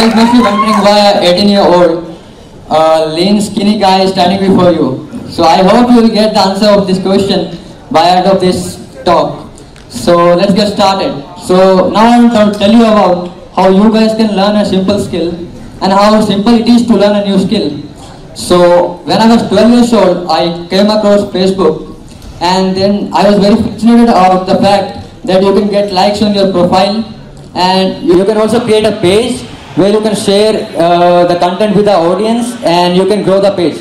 guys must be wondering why an 18-year-old lean, skinny guy is standing before you. So I hope you will get the answer of this question by end of this talk. So let's get started. So now I will tell you about how you guys can learn a simple skill and how simple it is to learn a new skill. So when I was 12 years old, I came across Facebook, and then I was very fascinated about the fact that you can get likes on your profile, and you can also create a page where you can share the content with the audience and you can grow the page.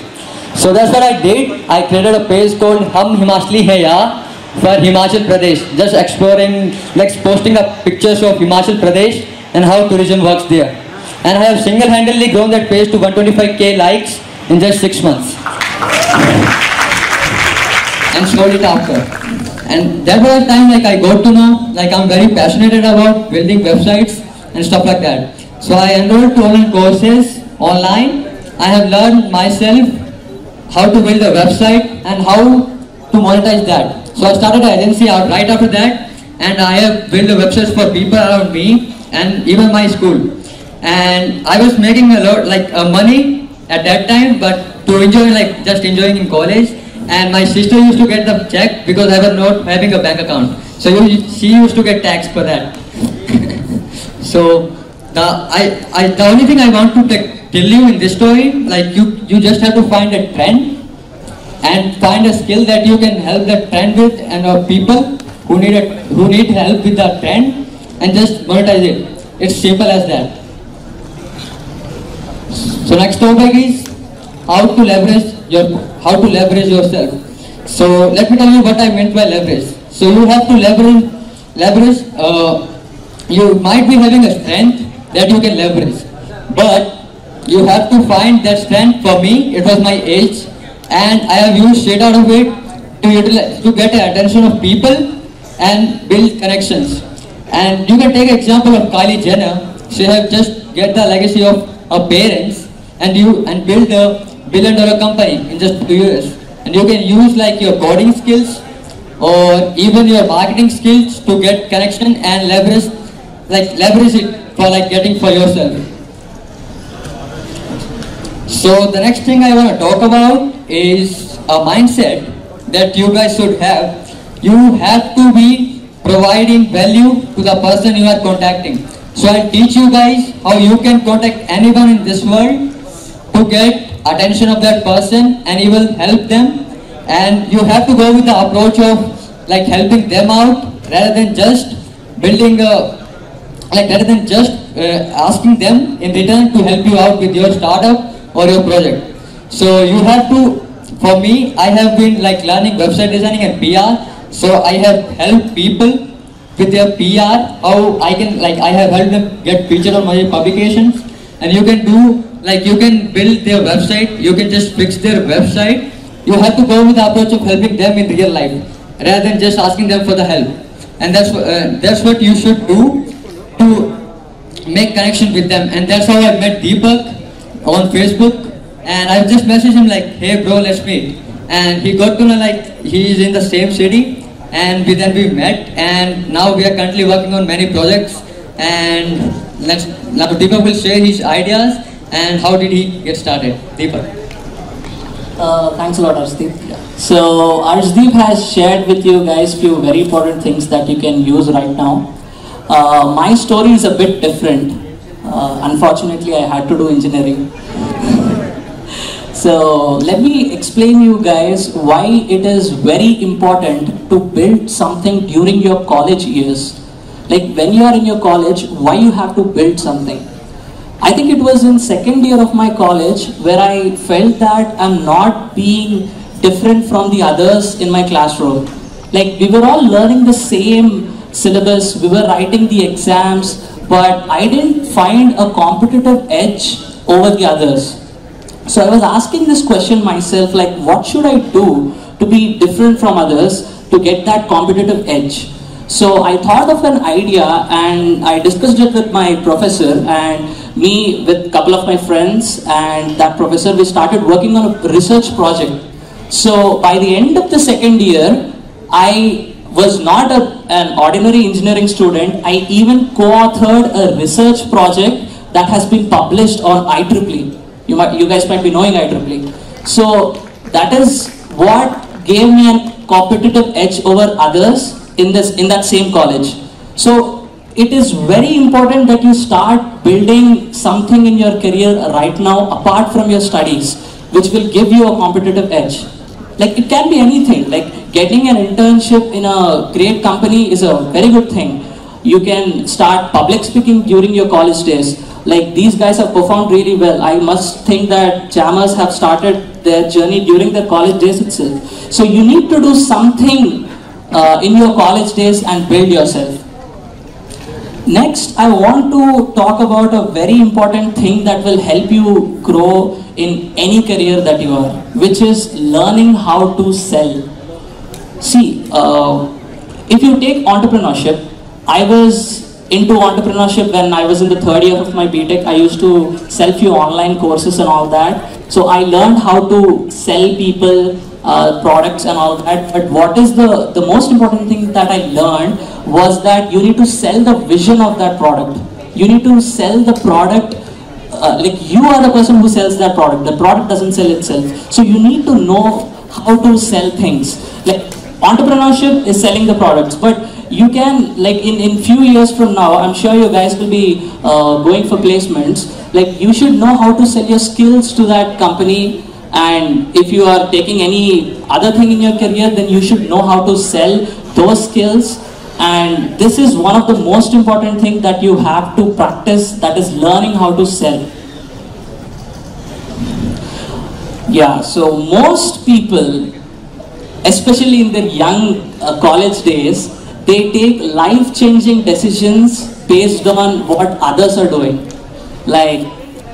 So that's what I did. I created a page called Hum Himachali Hai Ya for Himachal Pradesh, just exploring, like posting up pictures of Himachal Pradesh and how tourism works there. And I have single-handedly grown that page to 125k likes in just 6 months. And sold it after. And that was the time like I got to know, like I'm very passionate about building websites and stuff like that. So I enrolled to online courses online. I have learned myself how to build a website and how to monetize that. So I started an agency right after that, and I have built websites for people around me and even my school. And I was making a lot like money at that time, but to enjoy, like just enjoying in college. And my sister used to get the check because I was not having a bank account. So she used to get taxed for that. So the only thing I want to tell you in this story, like you just have to find a trend and find a skill that you can help that trend with, and people who need help with that trend, and just monetize it. It's simple as that. So next topic is how to leverage yourself. So let me tell you what I meant by leverage. So you have to leverage. You might be having a strength that you can leverage, but you have to find that strength. For me, it was my age, and I have used shit out of it to get the attention of people and build connections. And you can take example of Kylie Jenner. She have just get the legacy of her parents and build a $1 billion company in just 2 years. And you can use like your coding skills or even your marketing skills to get connection and leverage it for like getting for yourself. So the next thing I want to talk about is a mindset that you guys should have. You have to be providing value to the person you are contacting. So I'll teach you guys how you can contact anyone in this world to get attention of that person, and you will help them. And you have to go with the approach of like helping them out rather than just building asking them in return to help you out with your startup or your project. So you have to, for me, I have been like learning website designing and PR. So I have helped people with their PR, how I have helped them get featured on my publications. And you can do, like you can build their website, you can just fix their website. You have to go with the approach of helping them in real life rather than just asking them for the help. And that's what you should do to make connection with them. And that's how I met Deepak on Facebook. And I just messaged him like, hey bro, let's meet. And he got to know like he is in the same city, and then we met, and now we are currently working on many projects. And now Deepak will share his ideas and how did he get started. Deepak. Thanks a lot, Arshdeep. So Arshdeep has shared with you guys few very important things that you can use right now. My story is a bit different. Unfortunately, I had to do engineering. So let me explain you guys why it is very important to build something during your college years. Like when you are in your college, why you have to build something. I think it was in second year of my college where I felt that I'm not being different from the others in my classroom. Like we were all learning the same syllabus, we were writing the exams, but I didn't find a competitive edge over the others. So I was asking this question myself, like what should I do to be different from others to get that competitive edge? So I thought of an idea and I discussed it with my professor, and me with a couple of my friends and that professor, we started working on a research project. So by the end of the second year, I was not an ordinary engineering student. I even co-authored a research project that has been published on IEEE. You guys might be knowing IEEE. So that is what gave me a competitive edge over others in that same college. So it is very important that you start building something in your career right now apart from your studies, which will give you a competitive edge. Like, it can be anything. Like, getting an internship in a great company is a very good thing. You can start public speaking during your college days. Like, these guys have performed really well. I must think that jammers have started their journey during their college days itself. So you need to do something in your college days and build yourself. Next, I want to talk about a very important thing that will help you grow in any career that you are, which is learning how to sell. See, if you take entrepreneurship, I was into entrepreneurship when I was in the 3rd year of my BTech. I used to sell few online courses and all that. So I learned how to sell people products and all that. But what is the most important thing that I learned was that you need to sell the vision of that product. You need to sell the product. Like, you are the person who sells that product. The product doesn't sell itself. So you need to know how to sell things. Like, entrepreneurship is selling the products, but you can, like, in few years from now, I'm sure you guys will be going for placements. Like, you should know how to sell your skills to that company. And if you are taking any other thing in your career, then you should know how to sell those skills. And this is one of the most important things that you have to practice, that is learning how to sell. Yeah, so most people, especially in their young college days, they take life-changing decisions based on what others are doing. Like,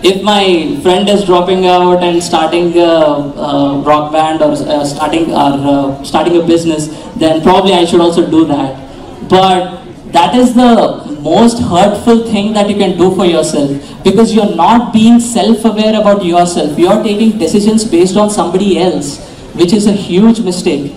if my friend is dropping out and starting a rock band or starting a business, then probably I should also do that. But that is the most hurtful thing that you can do for yourself, because you're not being self-aware about yourself. You're taking decisions based on somebody else, which is a huge mistake.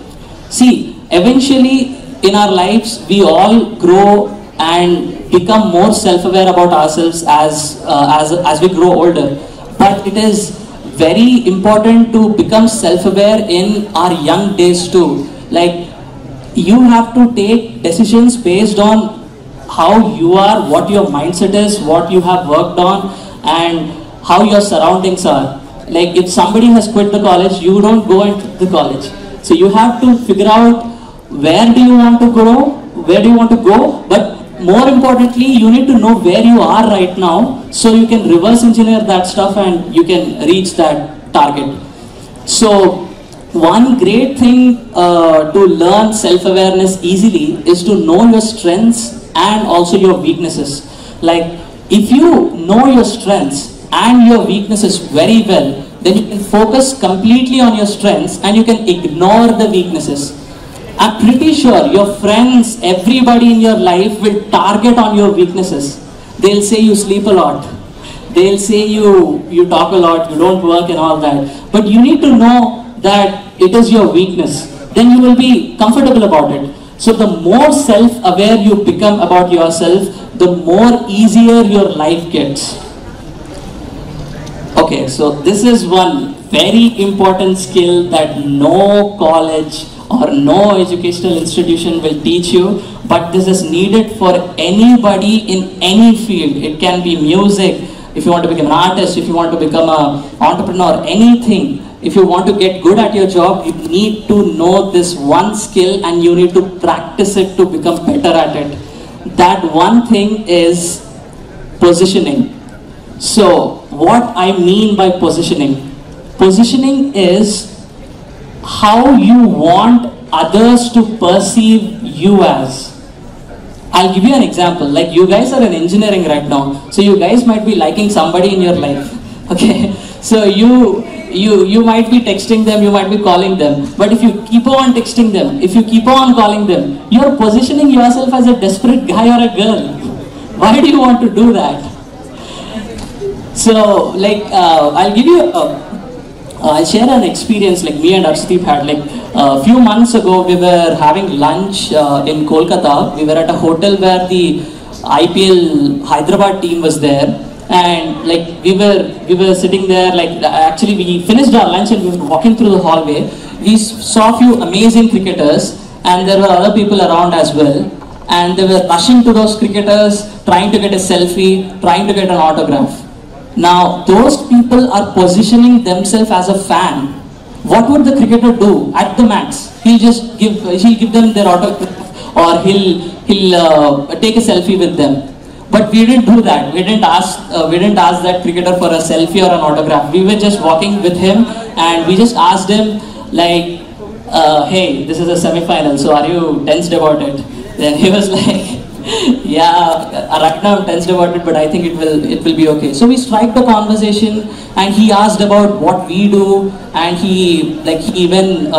See, eventually in our lives, we all grow and become more self-aware about ourselves as we grow older. But it is very important to become self-aware in our young days too. Like, you have to take decisions based on how you are, what your mindset is, what you have worked on, and how your surroundings are. Like, if somebody has quit the college, you don't go into the college. So you have to figure out where do you want to grow, where do you want to go, but more importantly, you need to know where you are right now, so you can reverse engineer that stuff and you can reach that target. So one great thing to learn self-awareness easily is to know your strengths and also your weaknesses. Like, if you know your strengths and your weaknesses very well, then you can focus completely on your strengths and you can ignore the weaknesses. I'm pretty sure your friends, everybody in your life will target on your weaknesses. They'll say you sleep a lot. They'll say you talk a lot, you don't work and all that. But you need to know that it is your weakness. Then you will be comfortable about it. So the more self-aware you become about yourself, the more easier your life gets. Okay, so this is one very important skill that no college or no educational institution will teach you, but this is needed for anybody in any field. It can be music, if you want to become an artist, if you want to become an entrepreneur, anything. If you want to get good at your job, you need to know this one skill and you need to practice it to become better at it. That one thing is positioning. So what I mean by positioning? Positioning is how you want others to perceive you as. I'll give you an example. Like, you guys are in engineering right now, so you guys might be liking somebody in your life. Okay, so you might be texting them, you might be calling them, but if you keep on texting them, if you keep on calling them, you're positioning yourself as a desperate guy or a girl. Why do you want to do that? So, like, I'll give you I'll share an experience like me and Arshdeep had. Like, a few months ago, we were having lunch in Kolkata. We were at a hotel where the IPL Hyderabad team was there, and like we were sitting there, like actually we finished our lunch and we were walking through the hallway. We saw a few amazing cricketers, and there were other people around as well, and they were rushing to those cricketers, trying to get a selfie, trying to get an autograph. Now those people are positioning themselves as a fan. What would the cricketer do at the max? He'll give them their autograph, or he'll take a selfie with them. But we didn't do that. We didn't ask that cricketer for a selfie or an autograph. We were just walking with him, and we just asked him like, "Hey, this is a semi-final, so are you tensed about it?" Then he was like, "Yeah, right now I'm tensed about it, but I think it will be okay." So we striked a conversation, and he asked about what we do, and he even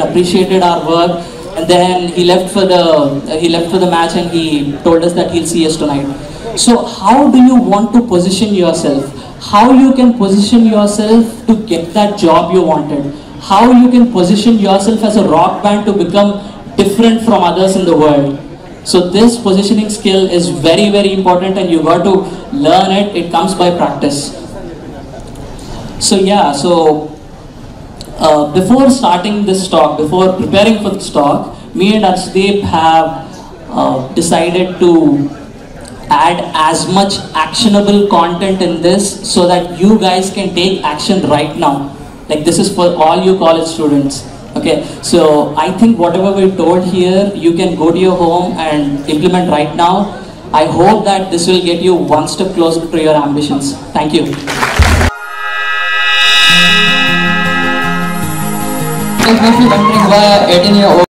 appreciated our work. And then he left for the match, and he told us that he'll see us tonight. So how do you want to position yourself? How you can position yourself to get that job you wanted? How you can position yourself as a rock band to become different from others in the world? So this positioning skill is very, very important, and you got to learn it. It comes by practice. So yeah, before starting this talk, before preparing for this talk, me and Arshdeep have decided to add as much actionable content in this so that you guys can take action right now. Like, this is for all you college students. Okay, so I think whatever we told here, you can go to your home and implement right now. I hope that this will get you one step closer to your ambitions. Thank you. You must be wondering why 18-year-old